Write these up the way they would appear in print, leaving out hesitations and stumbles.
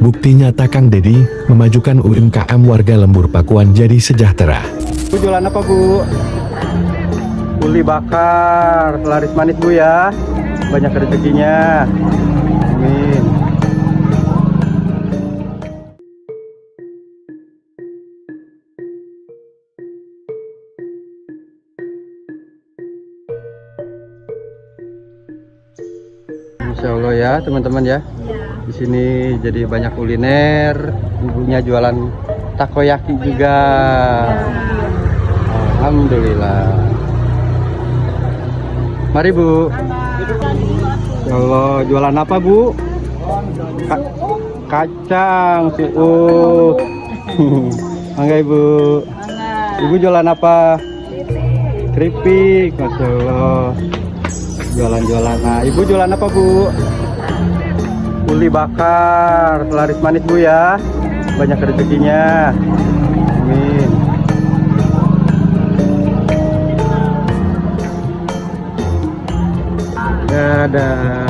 Bukti nyata Kang Dedi memajukan UMKM warga Lembur Pakuan jadi sejahtera. Bu, jualan apa Bu? Uli bakar, laris manis Bu ya. Banyak rezekinya. Amin. Masya Allah ya teman-teman ya. Di sini jadi banyak kuliner. Ibunya jualan takoyaki juga. Alhamdulillah. Mari Bu. Ya Allah, jualan apa Bu? Kacang suuh. Mangga Ibu. Ibu jualan apa? Keripik. Masya Allah. Jualan-jualan. Nah, Ibu jualan apa Bu? Uli bakar, laris manis Bu ya. Banyak rezekinya. Amin. Dadah.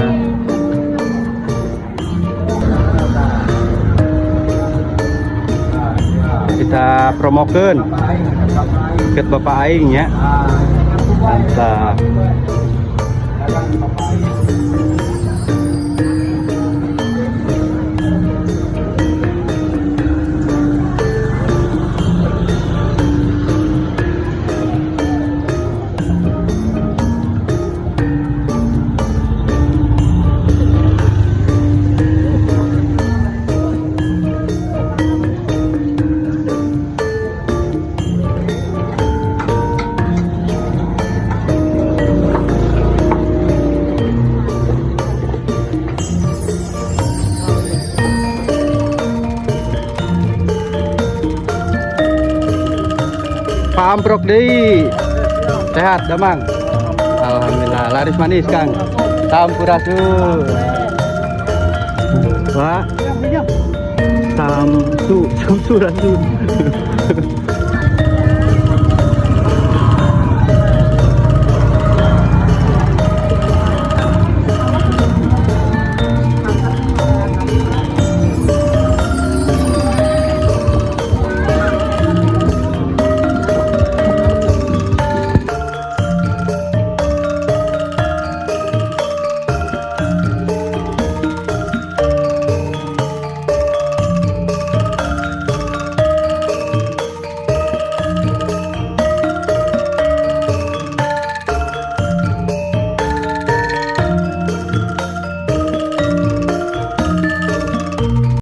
Kita promokan tiket Bapak Aing ya. Mantap. Pak Amprok deh, sehat damang. Alhamdulillah, laris manis Kang. Sampurasun. Pak, sampurasun.